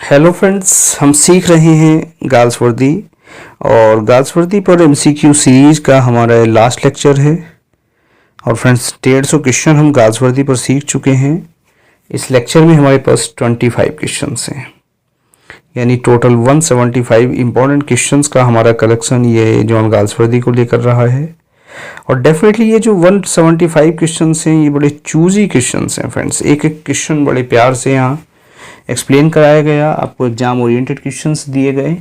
Hello friends, हम सीख रहे हैं गर्ल्स वर्दी और गर्ल्स वर्दी पर एमसीक्यू सीरीज का हमारा लास्ट लेक्चर है। और फ्रेंड्स 150 क्वेश्चन हम गर्ल्स वर्दी पर सीख चुके हैं। इस लेक्चर में हमारे पास 25 क्वेश्चंस हैं, यानी टोटल 175 इम्पॉर्टेंट क्वेश्चंस का हमारा कलेक्शन ये जॉन गर्ल्स वर्दी को लेकर रहा है। और डेफिनेटली ये जो 175 क्वेश्चंस हैं ये बड़े चूजी क्वेश्चंस हैं फ्रेंड्स। एक एक क्वेश्चन बड़े प्यार से यहाँ एक्सप्लेन कराया गया, आपको एग्जाम ओरिएंटेड क्वेश्चंस दिए गए।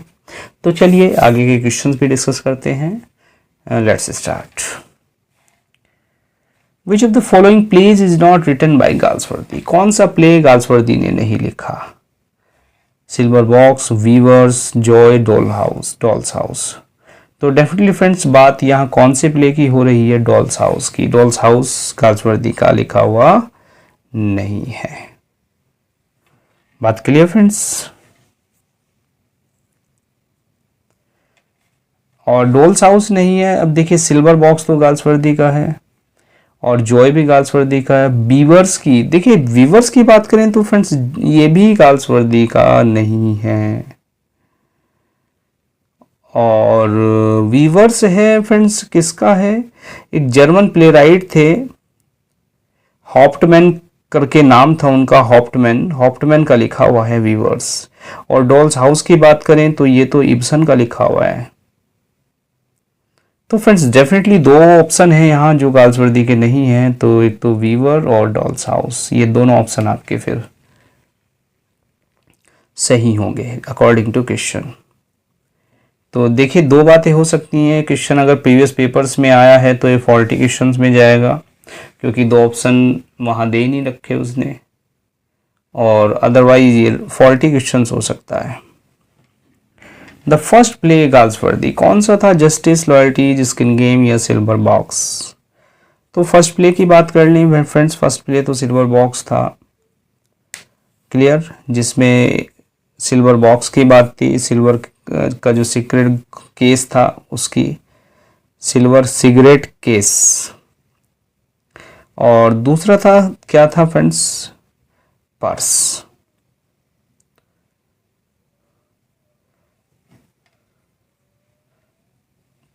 तो चलिए आगे के क्वेश्चंस भी डिस्कस करते हैं। Let's start. Which of the following plays is not written by Galsworthy? कौन सा प्ले गाल्सवर्दी ने नहीं लिखा? Silver Box, Weavers, Joy, Doll's House. तो डेफिनेटली फ्रेंड्स बात यहाँ कौन से प्ले की हो रही है? डॉल्स हाउस की। डॉल्स हाउस गाल्सवर्दी का लिखा हुआ नहीं है। बात क्लियर फ्रेंड्स? और डॉल्स हाउस नहीं है। अब देखिए सिल्वर बॉक्स तो गाल्सवर्दी का है और जॉय भी गाल्सवर्दी का है। बीवर्स की, देखिए वीवर्स की बात करें तो फ्रेंड्स ये भी गाल्सवर्दी का नहीं है। और वीवर्स है फ्रेंड्स किसका है? एक जर्मन प्लेराइट थे, हॉप्टमैन करके नाम था उनका, हॉप्टमैन का लिखा हुआ है वीवर्स। और डॉल्स हाउस की बात करें तो ये तो इब्सन का लिखा हुआ है। तो फ्रेंड्स डेफिनेटली दो ऑप्शन है यहाँ जो गाल्सवर्दी के नहीं हैं, तो एक तो वीवर और डॉल्स हाउस, ये दोनों ऑप्शन आपके फिर सही होंगे अकॉर्डिंग टू क्वेश्चन। तो देखिए दो बातें हो सकती हैं। क्वेश्चन अगर प्रीवियस पेपर्स में आया है तो ये फॉल्टी क्वेश्चंस में जाएगा, क्योंकि दो ऑप्शन वहाँ दे नहीं रखे उसने, और अदरवाइज ये फॉल्टी क्वेश्चंस हो सकता है। द फर्स्ट प्ले गाल्सवर्दी कौन सा था? जस्टिस, लॉयल्टी, स्किन गेम या सिल्वर बॉक्स? तो फर्स्ट प्ले की बात कर ली फ्रेंड्स। फर्स्ट प्ले तो सिल्वर बॉक्स था, क्लियर, जिसमें सिल्वर बॉक्स की बात थी। सिल्वर का जो सीक्रेट केस था उसकी, सिल्वर सिगरेट केस। और दूसरा था क्या था फ्रेंड्स? पर्स।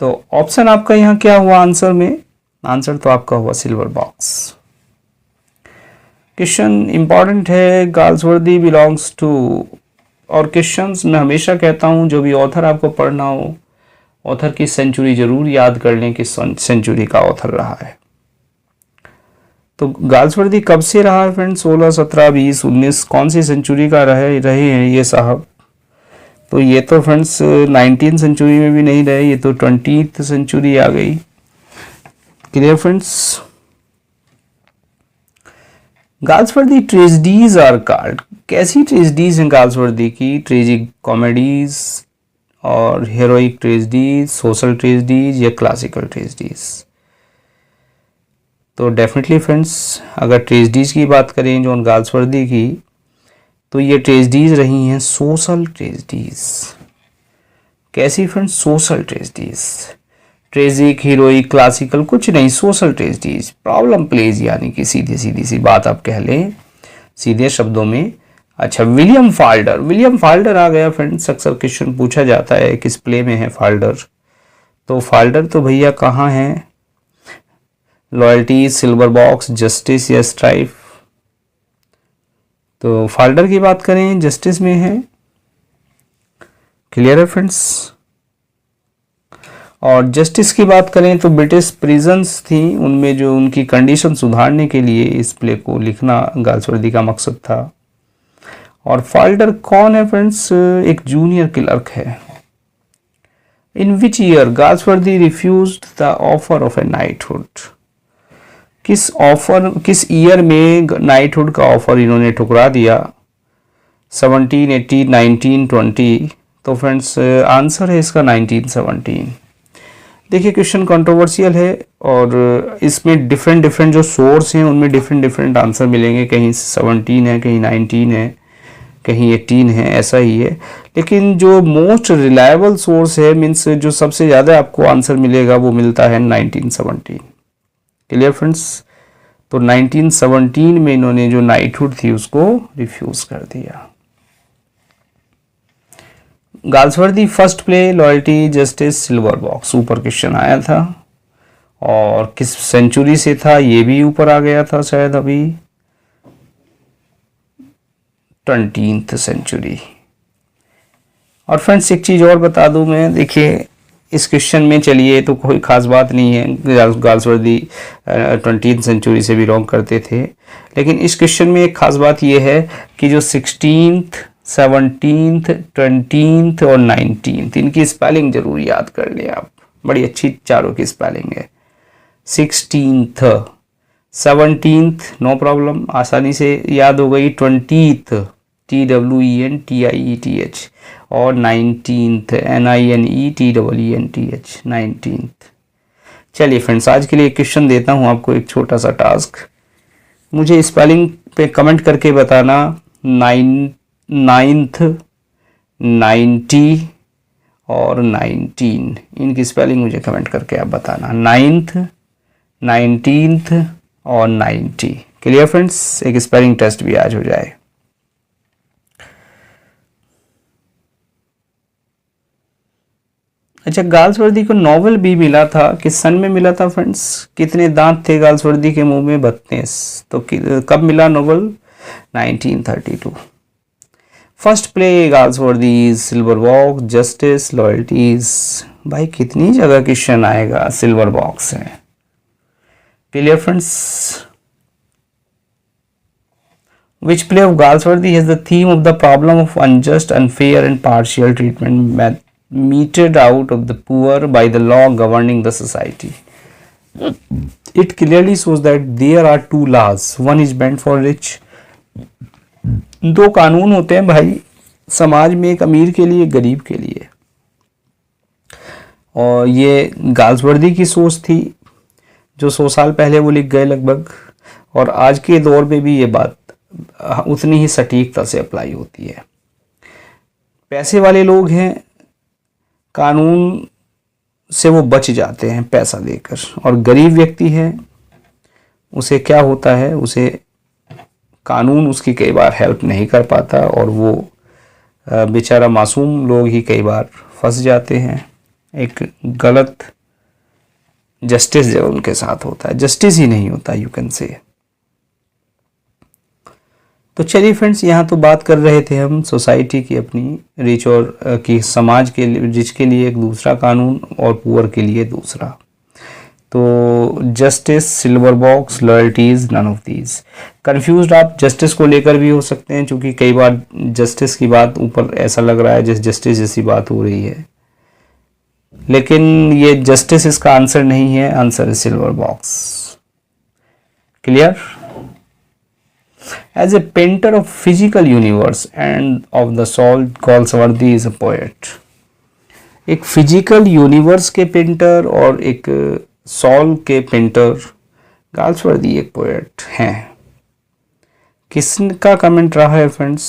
तो ऑप्शन आपका यहाँ क्या हुआ आंसर में? आंसर तो आपका हुआ सिल्वर बॉक्स। क्वेश्चन इंपॉर्टेंट है, गाल्सवर्दी बिलोंग्स टू। और क्वेश्चंस मैं हमेशा कहता हूँ जो भी ऑथर आपको पढ़ना हो, ऑथर की सेंचुरी जरूर याद कर लें कि सेंचुरी का ऑथर रहा है। तो गाल्सवर्दी कब से रहा है फ्रेंड्स? 16, 17, 20, 19, कौन सी सेंचुरी का रहे हैं ये साहब? तो ये तो फ्रेंड्स 19th सेंचुरी में भी नहीं रहे, ये तो 20th सेंचुरी आ गई। Clear friends? Galsworthy tragedies are called. कैसी ट्रेजेडीज हैं गाल्सवर्दी की? ट्रेजिक कॉमेडीज और हेरोइक ट्रेजेडीज, सोशल ट्रेजेडीज या क्लासिकल ट्रेजेडीज? तो डेफिनेटली फ्रेंड्स अगर ट्रेजेडीज की बात करें जॉन गाल्सवर्दी की, तो ये ट्रेजेडीज रही हैं सोशल ट्रेजेडीज। कैसी friends? Social tragedies. Tragic, heroic, classical कुछ नहीं, सोशल ट्रेजेडीज, प्रॉब्लम प्लेज, यानी कि सीधी सी बात आप कह लें सीधे शब्दों में। अच्छा, विलियम फाल्डर आ गया फ्रेंड्स। अक्सर क्वेश्चन पूछा जाता है किस प्ले में है फाल्डर। तो फाल्डर तो भैया कहाँ है? लॉयल्टी, सिल्वर बॉक्स, जस्टिस या स्ट्राइफ? तो फाल्डर की बात करें जस्टिस में है। क्लियर है फ्रेंड्स? और जस्टिस की बात करें तो ब्रिटिश प्रिजन्स थी, उनमें जो उनकी कंडीशन सुधारने के लिए इस प्ले को लिखना गाल्सवर्दी का मकसद था। और फाल्डर कौन है फ्रेंड्स? एक जूनियर क्लर्क है। In which year Galsworthy refused the offer of a knighthood? किस ईयर में नाइटहुड का ऑफर इन्होंने ठुकरा दिया? 17, 18, 19, 20? तो फ्रेंड्स आंसर है इसका 1917। देखिए क्वेश्चन कंट्रोवर्शियल है और इसमें डिफरेंट जो सोर्स हैं उनमें डिफरेंट आंसर मिलेंगे। कहीं 17 है, कहीं 19 है, कहीं 18 है, ऐसा ही है। लेकिन जो मोस्ट रिलायबल सोर्स है, मीन्स जो सबसे ज़्यादा आपको आंसर मिलेगा, वो मिलता है 1917। Clear friends? तो 1917 में इन्होंने जो नाइटहुड थी उसको रिफ्यूज कर दिया। Galsworthy first play loyalty justice Silver box, ऊपर क्वेश्चन आया था, और किस सेंचुरी से था ये भी ऊपर आ गया था शायद अभी, 20th सेंचुरी। और फ्रेंड्स एक चीज़ और बता दूं मैं, देखिए इस क्वेश्चन में चलिए तो कोई ख़ास बात नहीं है, गाल्सवर्दी 20th सेंचुरी से बिलोंग करते थे, लेकिन इस क्वेश्चन में एक ख़ास बात यह है कि जो 16th 17th 20th और 19th इनकी स्पेलिंग जरूर याद कर लें आप, बड़ी अच्छी चारों की स्पेलिंग है। 16th 17th नो प्रॉब्लम, आसानी से याद हो गई, 20th TWENTIETH और 19th NINETEENTH 19th। चलिए फ्रेंड्स आज के लिए क्वेश्चन देता हूं आपको, एक छोटा सा टास्क, मुझे स्पेलिंग पे कमेंट करके बताना 9th 90 और 19 इनकी स्पेलिंग मुझे कमेंट करके आप बताना, 9th 19th और 90। क्लियर फ्रेंड्स, एक स्पेलिंग टेस्ट भी आज हो जाए। अच्छा, गाल्सवर्दी को नोबेल भी मिला था, किस सन में मिला था फ्रेंड्स? कितने दांत थे गाल्सवर्दी के मुंह में? 32। तो कब मिला Nobel? 1932। First play Galsworthy silver box justice loyalties, भाई कितनी जगह क्वेश्चन आएगा सिल्वर बॉक्स है। Clear friends, which play of Galsworthy has the theme of the problem of unjust, unfair and partial treatment meted out of the poor by the law governing the society. It clearly shows that there are two laws, one is meant for rich। दो कानून होते हैं भाई समाज में, एक अमीर के लिए एक गरीब के लिए, और ये गाल्सवर्दी की सोच थी जो 100 साल पहले वो लिख गए लगभग, और आज के दौर में भी ये बात उतनी ही सटीकता से अप्लाई होती है। पैसे वाले लोग हैं, कानून से वो बच जाते हैं पैसा देकर, और गरीब व्यक्ति है उसे क्या होता है, उसे कानून उसकी कई बार हेल्प नहीं कर पाता, और वो बेचारा मासूम लोग ही कई बार फंस जाते हैं, एक गलत जस्टिस जब उनके साथ होता है, जस्टिस ही नहीं होता यू कैन से। तो चलिए फ्रेंड्स, यहाँ तो बात कर रहे थे हम सोसाइटी की, अपनी रिच और की समाज के लिए, रिच के लिए एक दूसरा कानून और पुअर के लिए दूसरा। तो Justice, Silver Box, Loyalties, none of these. Confused आप जस्टिस को लेकर भी हो सकते हैं, क्योंकि कई बार जस्टिस की बात ऊपर ऐसा लग रहा है जैसे जस्टिस जैसी बात हो रही है, लेकिन ये जस्टिस इसका आंसर नहीं है, आंसर है silver box. Clear? As a painter of physical universe and of the soul, Galsworthy is a poet। एक फिजिकल यूनिवर्स के पेंटर और एक सॉल के पेंटर गाल्सवर्दी एक पोएट हैं। किसका कमेंट रहा है friends?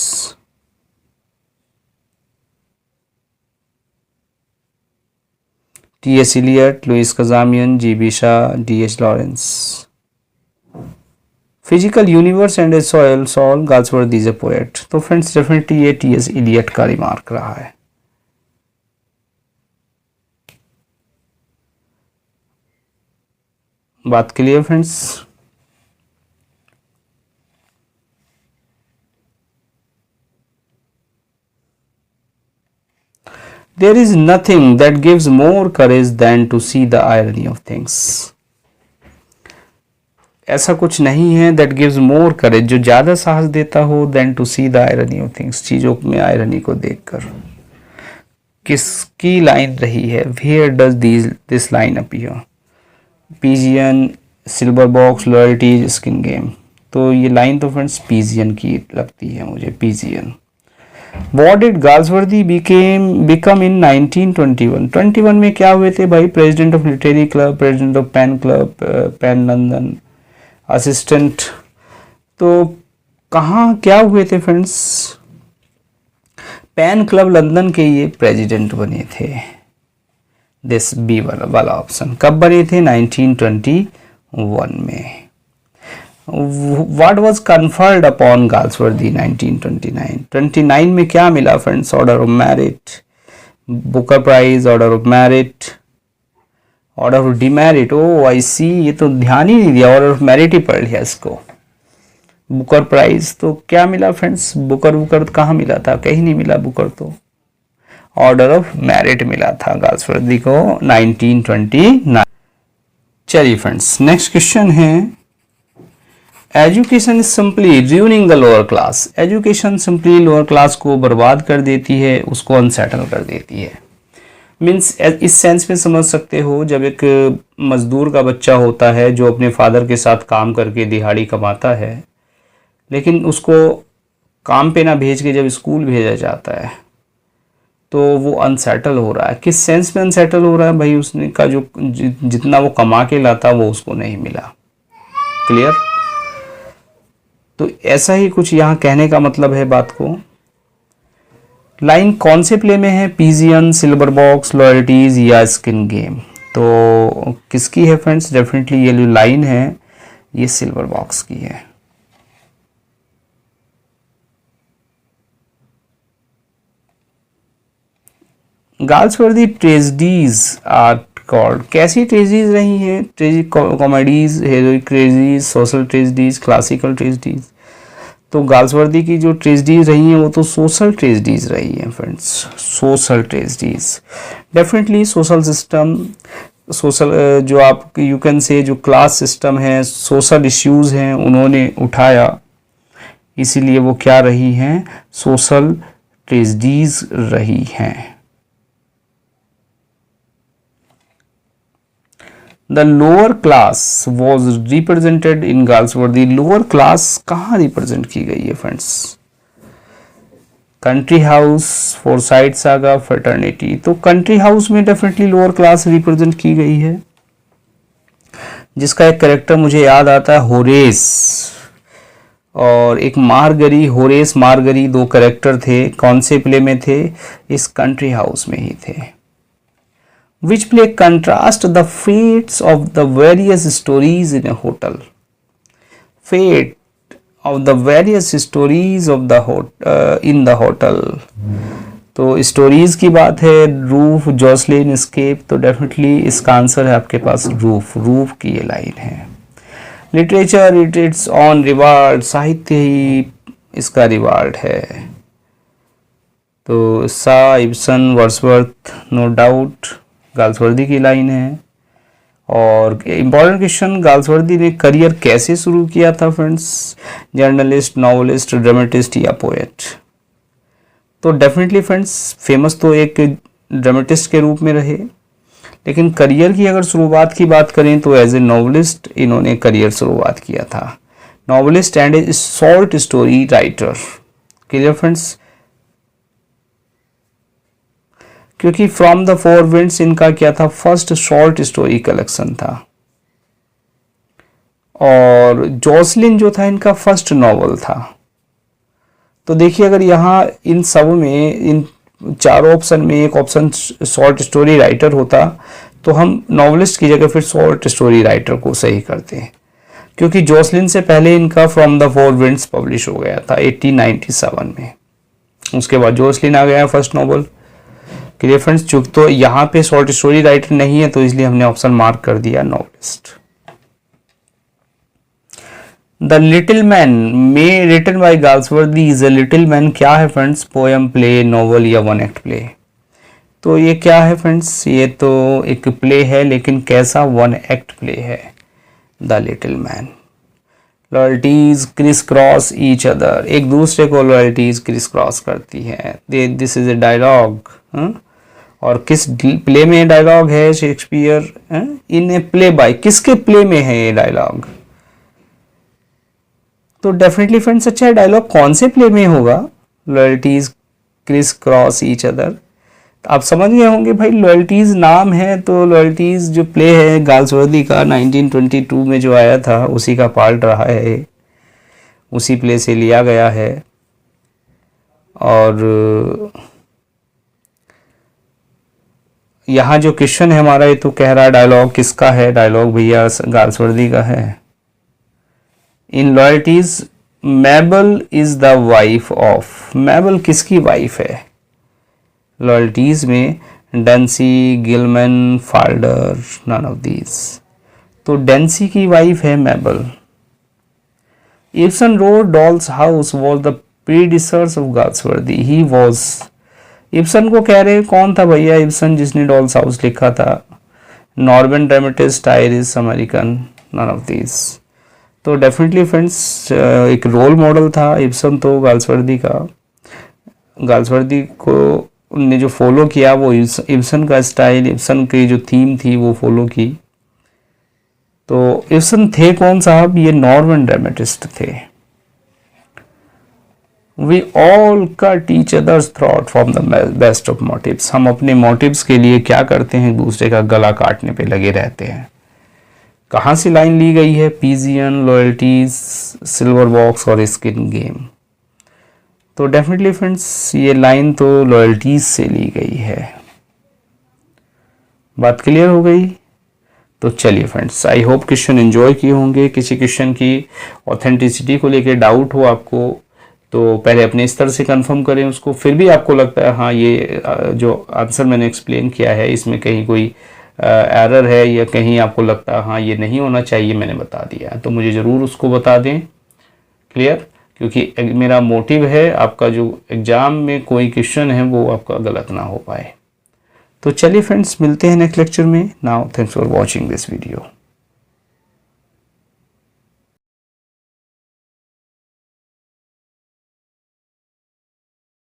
T.S. Eliot, Louis Cazamian, G.B. Shaw, D.H. Lawrence. Physical universe and a soil soul, Galsworthy is a poet. तो फ्रेंड्स डेफिनेटली ये T.S. Eliot का रिमार्क रहा है। बात clear friends? There is nothing that gives more courage than to see the irony of things। ऐसा कुछ नहीं है that gives more courage, जो ज़्यादा साहस देता हो than to see the irony of things, चीज़ों में आयरनी को देखकर। किसकी लाइन रही है? Where does this line appear? Pigeon, silver box, loyalty, skin game. तो ये लाइन तो फ्रेंड्स पिजियन की लगती है मुझे, pigeon. What did Galsworthy become in 1921? 21 में क्या हुए थे भाई? President of literary club, president of PEN club, PEN London, assistant. तो कहाँ क्या हुए थे फ्रेंड्स? पेन क्लब लंदन के ये प्रेसिडेंट बने थे। दिस बी वाला ऑप्शन। कब बने थे? 1921 में। What was conferred upon Galsworthy 1929? 29 में क्या मिला friends? Order of merit, Booker prize, order of merit, order of demerit, O I C, ये तो ध्यान ही नहीं दिया, ऑर्डर ऑफ मेरिट ही पढ़ लिया इसको। बुकर प्राइज तो क्या मिला फ्रेंड्स, बुकर कहाँ मिला था, कहीं नहीं मिला बुकर, तो ऑर्डर ऑफ मेरिट मिला था गाल्सवर्दी को 1929। चलिए फ्रेंड्स, नेक्स्ट क्वेश्चन है, education is simply ruining the lower class. Education simply lower class को बर्बाद कर देती है, उसको अनसेटल कर देती है। मीन्स इस सेंस में समझ सकते हो, जब एक मजदूर का बच्चा होता है जो अपने फादर के साथ काम करके दिहाड़ी कमाता है, लेकिन उसको काम पे ना भेज के जब स्कूल भेजा जाता है तो वो अनसेटल हो रहा है। किस सेंस में अनसेटल हो रहा है भाई, उसने का जो जितना वो कमा के लाता वो उसको नहीं मिला। क्लियर? तो ऐसा ही कुछ यहाँ कहने का मतलब है बात को। लाइन कौन से प्ले में है, पिजियन, सिल्वर बॉक्स, लॉयल्टीज या स्किन गेम? तो किसकी है फ्रेंड्स, डेफिनेटली ये जो लाइन है ये सिल्वर बॉक्स की है। गाल्सवर्दी ट्रेजेडीज आर कॉल्ड, कैसी ट्रेजेडीज रही हैं, tragic comedies, heroic tragedies, social tragedies, classical tragedies? तो गाल्सवर्दी की जो ट्रेजेडीज रही हैं वो तो सोशल ट्रेजेडीज रही हैं friends, social tragedies. Definitely social system, social जो आप यू कैन से जो क्लास सिस्टम है, सोशल इश्यूज हैं उन्होंने उठाया, इसीलिए वो क्या रही हैं, सोशल ट्रेजेडीज रही हैं। The lower class was represented in Galsworthy। Lower class कहाँ रिप्रेजेंट की गई है friends, country house, foresight saga, fraternity. तो कंट्री हाउस में डेफिनेटली लोअर क्लास रिप्रेजेंट की गई है, जिसका एक कैरेक्टर मुझे याद आता है, होरेस और एक मारगरी। होरेस मारगरी दो कैरेक्टर थे, कौन से प्ले में थे, इस कंट्री हाउस में ही थे। Which play contrast the fates of the various stories in a hotel? Fate of the various stories of the in the hotel। तो स्टोरीज की बात है, रूफ, जॉसलिन, एस्केप, तो डेफिनेटली इसका आंसर है आपके पास रूफ। रूफ की ये लाइन है। Literature it it's own reward, साहित्य ही इसका रिवार्ड है। तो Shaw, Ibsen, Wordsworth, no doubt Galsworthy की लाइन है। और इम्पॉर्टेंट क्वेश्चन, गाल्सवर्दी ने करियर कैसे शुरू किया था फ्रेंड्स, जर्नलिस्ट, नॉवलिस्ट, ड्रामेटिस्ट या पोएट? तो डेफिनेटली फ्रेंड्स फेमस तो एक ड्रामेटिस्ट के रूप में रहे, लेकिन करियर की अगर शुरुआत की बात करें तो एज ए नॉवलिस्ट इन्होंने करियर शुरुआत किया था। Novelist and A short story writer. Clear friends? क्योंकि फ्रॉम द फोर विंड्स इनका क्या था, फर्स्ट शॉर्ट स्टोरी कलेक्शन था, और जॉसलिन जो था इनका फर्स्ट नॉवल था। तो देखिए अगर यहाँ इन सब में, इन चारों ऑप्शन में एक ऑप्शन शॉर्ट स्टोरी राइटर होता तो हम नॉवलिस्ट की जगह फिर शॉर्ट स्टोरी राइटर को सही करते हैं, क्योंकि जॉसलिन से पहले इनका from the four winds publish हो गया था 1897 में। उसके बाद जॉसलिन आ गया फर्स्ट नॉवल। Clear friends? चूंकि तो यहाँ पे शॉर्ट स्टोरी राइटर नहीं है तो इसलिए हमने ऑप्शन मार्क कर दिया नॉवलिस्ट। द लिटिल मैन में written by Galsworthy is a Little Man क्या है फ्रेंड्स, पोएम, प्ले, नॉवल या वन एक्ट प्ले? तो ये क्या है फ्रेंड्स, ये तो एक प्ले है, लेकिन कैसा, वन एक्ट प्ले है The Little Man. Loyalties criss cross each other, एक दूसरे को लॉयल्टीज क्रिस क्रॉस करती है। This is a dialogue. और किस प्ले में डायलॉग है, Shakespeare in a play by, किसके प्ले में है ये डायलॉग? तो डेफिनेटली फ्रेंड्स अच्छा है, डायलॉग कौन से प्ले में होगा, loyalties criss cross each other. आप समझ गए होंगे भाई, लॉयल्टीज नाम है तो लॉयल्टीज जो प्ले है गाल्सवर्दी का 1922 में जो आया था उसी का पार्ट रहा है, उसी प्ले से लिया गया है। और यहाँ जो क्वेश्चन है हमारा, ये तो कह रहा है डायलॉग किसका है, डायलॉग भैया गाल्सवर्दी का है। In Loyalties Mabel is the wife of, Mabel किसकी वाइफ है? लॉयल्टीज में Dancy, Gilman, Falder, none of these. तो डेंसी की वाइफ है Mabel. Ibsen wrote Doll's house was the predecessor of Galsworthy. He was, Ibsen को कह रहे कौन था भैया इब्सन जिसने डॉल्स हाउस लिखा था? Norman dramatist, Irish American, none of these. तो डेफिनेटली फ्रेंड्स एक रोल मॉडल था इब्सन तो गाल्सवर्दी का। गाल्सवर्दी को ने जो फॉलो किया वो इब्सन का स्टाइल, इब्सन की जो थीम थी वो फॉलो की। तो इब्सन थे कौन साहब? ये नॉर्मन ड्रामेटिस्ट थे। We all cut each other's throat from the best of motives। हम अपने मोटिव्स के लिए क्या करते हैं? दूसरे का गला काटने पे लगे रहते हैं। कहाँ से लाइन ली गई है? पिजियन, लॉयल्टीज, सिल्वर बॉक्स और स्किन गेम। तो डेफिनेटली फ्रेंड्स ये लाइन तो लॉयल्टीज से ली गई है। बात क्लियर हो गई? तो चलिए friends, I hope question enjoy किए होंगे। किसी क्वेश्चन की ऑथेंटिसिटी को लेकर डाउट हो आपको तो पहले अपने स्तर से कंफर्म करें उसको। फिर भी आपको लगता है हाँ ये जो आंसर मैंने एक्सप्लेन किया है इसमें कहीं कोई एरर है या कहीं आपको लगता है हाँ ये नहीं होना चाहिए मैंने बता दिया, तो मुझे ज़रूर उसको बता दें। क्लियर? क्योंकि मेरा मोटिव है आपका जो एग्ज़ाम में कोई क्वेश्चन है वो आपका गलत ना हो पाए। तो चलिए फ्रेंड्स, मिलते हैं नेक्स्ट लेक्चर में। Now thanks for watching this video.